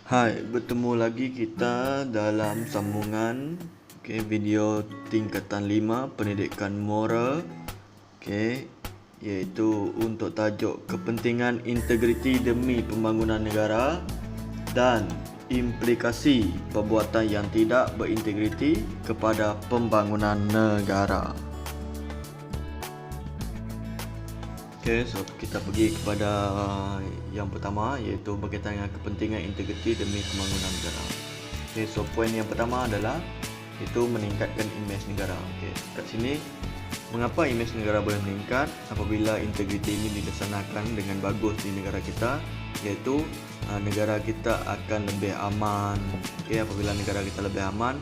Hai, bertemu lagi kita dalam sambungan video tingkatan 5 pendidikan moral, iaitu untuk tajuk kepentingan integriti demi pembangunan negara dan implikasi perbuatan yang tidak berintegriti kepada pembangunan negara. So kita pergi kepada yang pertama, iaitu berkaitan dengan kepentingan integriti demi pembangunan negara. So poin yang pertama adalah itu meningkatkan imej negara. Kat sini, mengapa imej negara boleh meningkat apabila integriti ini dilaksanakan dengan bagus di negara kita, iaitu negara kita akan lebih aman. Apabila negara kita lebih aman,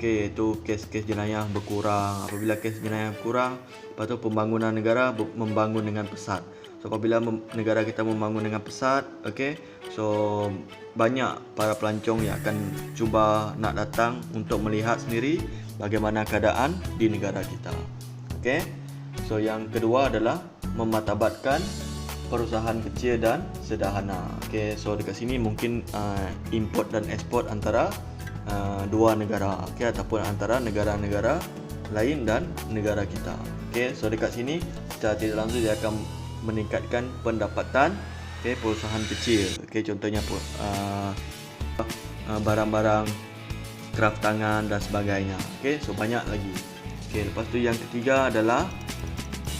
iaitu kes-kes jenayah berkurang. Apabila kes jenayah berkurang, lepas tu pembangunan negara membangun dengan pesat. So apabila negara kita membangun dengan pesat, so banyak para pelancong yang akan cuba nak datang untuk melihat sendiri bagaimana keadaan di negara kita. So yang kedua adalah memartabatkan perusahaan kecil dan sederhana. So dekat sini mungkin import dan ekspor antara dua negara, ataupun antara negara-negara lain dan negara kita. So dekat sini secara tidak langsung dia akan meningkatkan pendapatan perusahaan kecil. Contohnya barang-barang kraft tangan dan sebagainya. So banyak lagi. Lepas tu yang ketiga adalah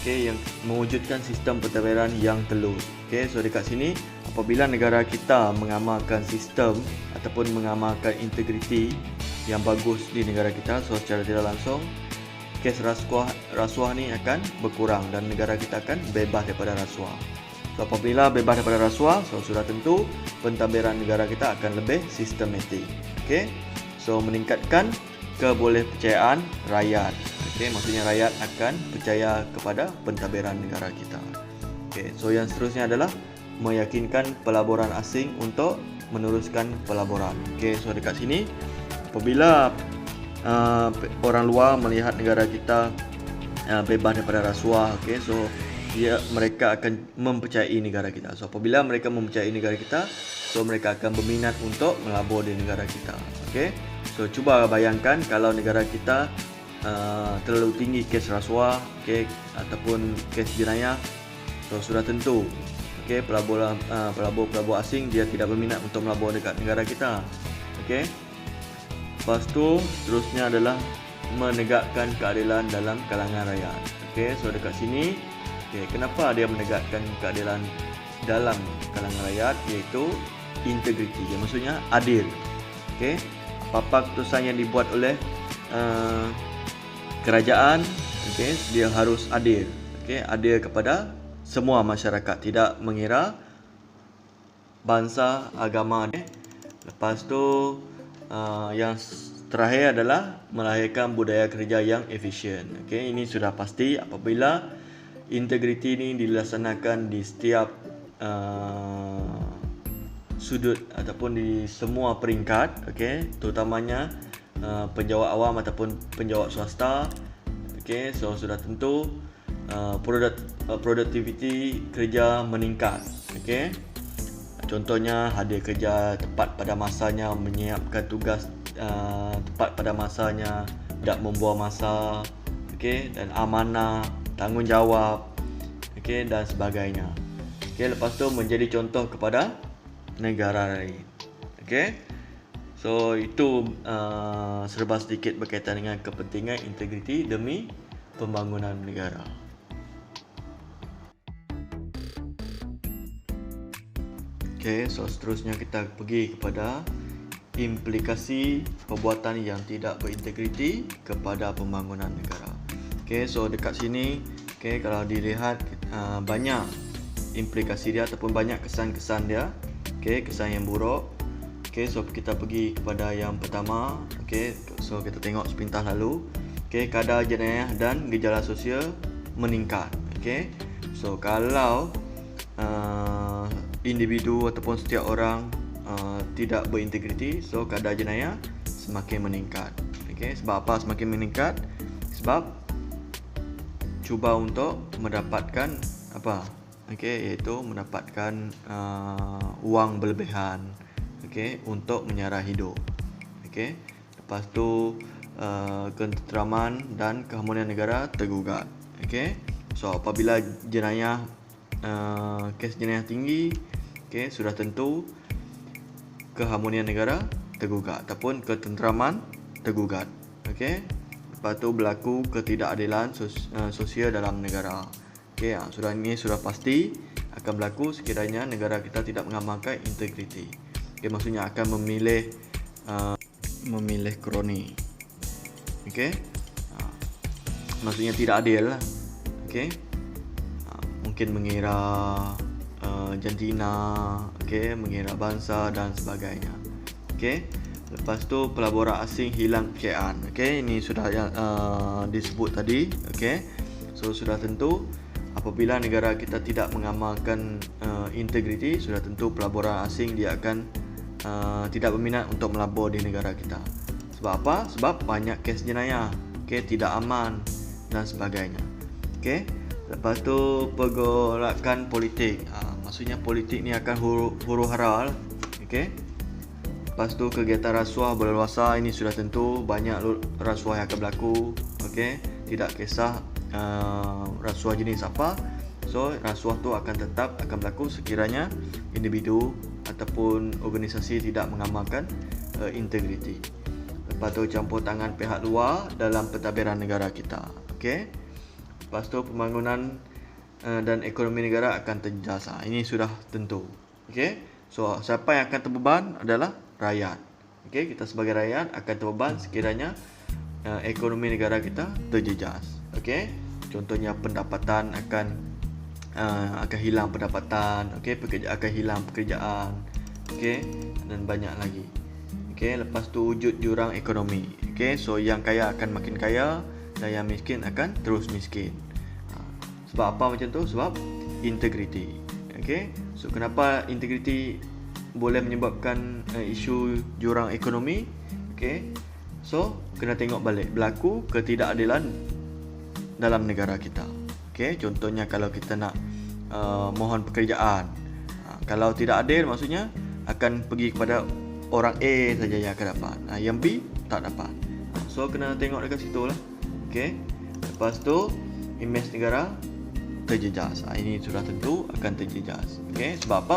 yang mewujudkan sistem pentadbiran yang telus. So dekat sini, apabila negara kita mengamalkan sistem ataupun mengamalkan integriti yang bagus di negara kita, so secara tidak langsung kes rasuah ni akan berkurang dan negara kita akan bebas daripada rasuah. So apabila bebas daripada rasuah, so sudah tentu pentadbiran negara kita akan lebih sistematik. So meningkatkan kebolehpercayaan rakyat. Maksudnya rakyat akan percaya kepada pentadbiran negara kita. So yang seterusnya adalah meyakinkan pelaburan asing untuk meneruskan pelaburan. So dekat sini, apabila orang luar melihat negara kita bebas daripada rasuah, so mereka akan mempercayai negara kita. So apabila mereka mempercayai negara kita, so mereka akan berminat untuk melabur di negara kita. So cuba bayangkan kalau negara kita terlalu tinggi kes rasuah, ataupun kes jenayah, so sudah tentu pelabur asing dia tidak berminat untuk melabur dekat negara kita. Lepas tu seterusnya adalah menegakkan keadilan dalam kalangan rakyat. So dekat sini, kenapa dia menegakkan keadilan dalam kalangan rakyat, iaitu integriti, maksudnya adil. Apa-apa keputusan yang dibuat oleh kerajaan, dia harus adil. Adil kepada semua masyarakat, tidak mengira bangsa, agama. Lepas tu yang terakhir adalah melahirkan budaya kerja yang efisien. Ini sudah pasti apabila integriti ini dilaksanakan di setiap sudut ataupun di semua peringkat, terutamanya penjawat awam ataupun penjawat swasta. So sudah tentu produktiviti kerja meningkat. Contohnya hadir kerja tepat pada masanya, menyiapkan tugas tepat pada masanya, tidak membuang masa, dan amanah, tanggungjawab, dan sebagainya. Lepas tu menjadi contoh kepada negara lain. So itu serba sedikit berkaitan dengan kepentingan integriti demi pembangunan negara. So seterusnya kita pergi kepada implikasi perbuatan yang tidak berintegriti kepada pembangunan negara. So dekat sini, kalau dilihat banyak implikasi dia ataupun banyak kesan-kesan dia. Kesan yang buruk. So kita pergi kepada yang pertama. So kita tengok sepintas lalu. Kadar jenayah dan gejala sosial meningkat. So kalau individu ataupun setiap orang tidak berintegriti, so kadar jenayah semakin meningkat. Sebab apa semakin meningkat? Sebab cuba untuk mendapatkan apa? Iaitu mendapatkan wang berlebihan. okey, untuk menyara hidup. Okey. Lepas tu ketenteraman dan keharmonian negara tergugat. Okey. So apabila jenayah kes jenayah tinggi, okey, sudah tentu keharmonian negara tergugat ataupun ketenteraman tergugat. Okey. Lepas tu berlaku ketidakadilan sosial dalam negara. Okey, sudah pasti akan berlaku sekiranya negara kita tidak mengamalkan integriti. Okey, maksudnya akan memilih kroni. Okey. Maksudnya tidak adil lah. Okey. Mungkin mengira jantina, okey, mengira bangsa dan sebagainya. Okey. Lepas tu pelaburan asing hilang kepercayaan. Okey, ini sudah disebut tadi. Okey. So sudah tentu apabila negara kita tidak mengamalkan integriti, sudah tentu pelaburan asing dia akan tidak berminat untuk melabur di negara kita. Sebab apa? Sebab banyak kes jenayah, okey, tidak aman dan sebagainya. Okey. Lepas tu pergolakan politik. Maksudnya politik ni akan huru-hara. Okey. Lepas tu kegiatan rasuah berleluasa, ini sudah tentu banyak rasuah yang akan berlaku. Okey. Tidak kisah rasuah jenis apa. So rasuah tu akan tetap akan berlaku sekiranya individu ataupun organisasi tidak mengamalkan integriti. Lepas tu campur tangan pihak luar dalam pentadbiran negara kita. Okey. Lepas tu pembangunan dan ekonomi negara akan terjejas. Ini sudah tentu. Okey. So siapa yang akan terbeban adalah rakyat. Okey, kita sebagai rakyat akan terbeban sekiranya ekonomi negara kita terjejas. Okey. Contohnya pendapatan akan hilang pendapatan, okey, akan hilang pekerjaan, okey, dan banyak lagi. Okey, lepas tu wujud jurang ekonomi. Okey, so yang kaya akan makin kaya dan yang miskin akan terus miskin. Sebab apa macam tu? Sebab integriti. Okey, so kenapa integriti boleh menyebabkan isu jurang ekonomi? Okey, so kena tengok balik berlaku ketidakadilan dalam negara kita. Okey, contohnya kalau kita nak mohon pekerjaan, kalau tidak adil maksudnya akan pergi kepada orang A saja yang akan dapat, yang B tak dapat. So kena tengok dekat situ lah. Okey. Lepas tu imej negara terjejas. Ini sudah tentu akan terjejas. Okey. Sebab apa?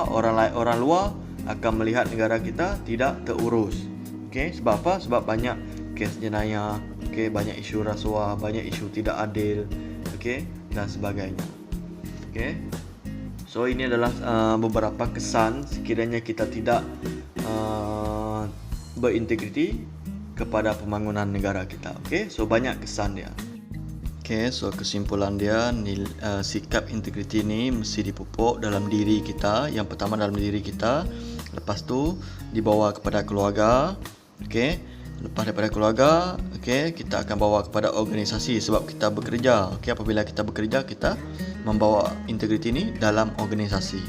Orang luar akan melihat negara kita tidak terurus. Okey. Sebab apa? Sebab banyak kes jenayah, okey, banyak isu rasuah, banyak isu tidak adil, okey, dan sebagainya. Okey. So ini adalah beberapa kesan sekiranya kita tidak berintegriti kepada pembangunan negara kita. Okey, so banyak kesan dia. Okey, so kesimpulan dia, sikap integriti ni mesti dipupuk dalam diri kita. Yang pertama dalam diri kita, lepas tu dibawa kepada keluarga. Okey, lepas daripada keluarga, okey, kita akan bawa kepada organisasi sebab kita bekerja. Okey, apabila kita bekerja, kita membawa integriti ni dalam organisasi.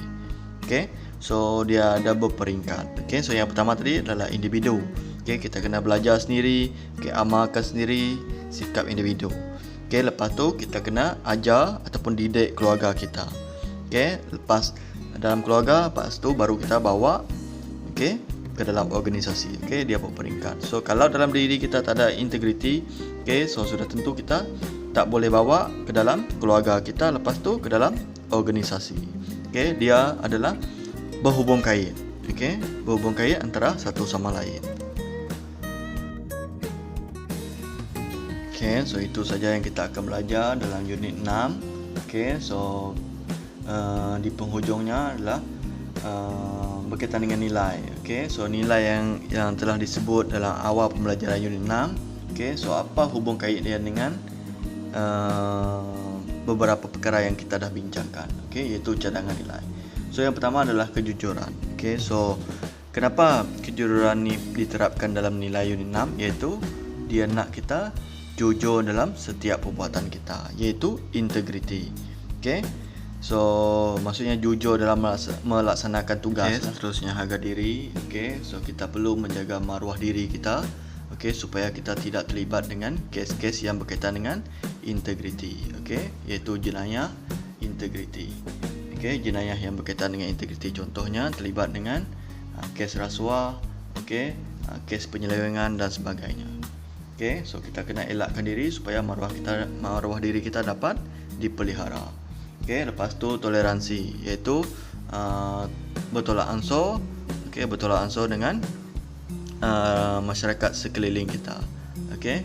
Okey, so dia ada berperingkat. Okey, so yang pertama tadi adalah individu. Okey, kita kena belajar sendiri, okey, amalkan sendiri sikap individu. Okey, lepas tu kita kena ajar ataupun didik keluarga kita. Okey, lepas dalam keluarga, lepas tu baru kita bawa, okey, ke dalam organisasi. Okey, dia berperingkat. So kalau dalam diri kita tak ada integriti, okey, so sudah tentu kita tak boleh bawa ke dalam keluarga kita, lepas tu ke dalam organisasi. Okey, dia adalah berhubung kait. Okey, berhubung kait antara satu sama lain. Okey, so itu saja yang kita akan belajar dalam unit 6. Okey, so di penghujungnya adalah berkaitan dengan nilai. Okey, so nilai yang telah disebut dalam awal pembelajaran unit 6. Okey, so apa hubung kait dia dengan beberapa perkara yang kita dah bincangkan. Okey, iaitu cadangan nilai. So yang pertama adalah kejujuran. Okey, so kenapa kejujuran ni diterapkan dalam nilai unit 6? Iaitu dia nak kita jujur dalam setiap perbuatan kita, iaitu integriti. Okey, so maksudnya jujur dalam melaksanakan tugas. Okay, seterusnya harga diri. Okey, so kita perlu menjaga maruah diri kita, okey, supaya kita tidak terlibat dengan kes-kes yang berkaitan dengan integriti. Okey, iaitu jenayah integriti. Okey, jenayah yang berkaitan dengan integriti, contohnya terlibat dengan kes rasuah, okey, kes penyelewengan dan sebagainya. Okey, so kita kena elakkan diri supaya maruah diri kita dapat dipelihara. Okey, lepas tu toleransi, iaitu bertolak ansur, okey, bertolak ansur dengan masyarakat sekeliling kita. Okey.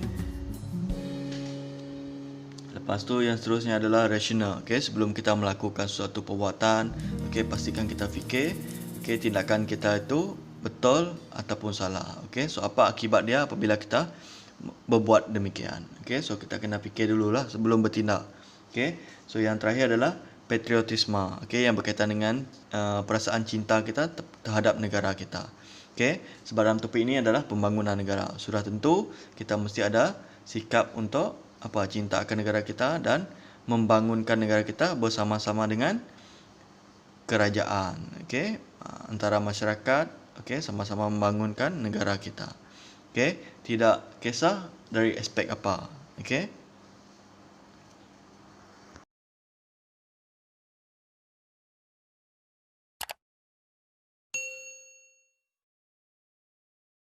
Lepas tu yang seterusnya adalah rasional. Okey, sebelum kita melakukan suatu perbuatan, okey, pastikan kita fikir, okey, tindakan kita itu betul ataupun salah. Okey, so apa akibat dia apabila kita berbuat demikian. Okey, so kita kena fikir dululah sebelum bertindak. Okey, so yang terakhir adalah patriotisme. Okey, yang berkaitan dengan perasaan cinta kita terhadap negara kita. Okey, sebab dalam topik ini adalah pembangunan negara. Sudah tentu kita mesti ada sikap untuk cinta akan negara kita dan membangunkan negara kita bersama-sama dengan kerajaan. Okey, antara masyarakat, okey, sama-sama membangunkan negara kita. Okey, tidak kisah dari aspek apa. Okey.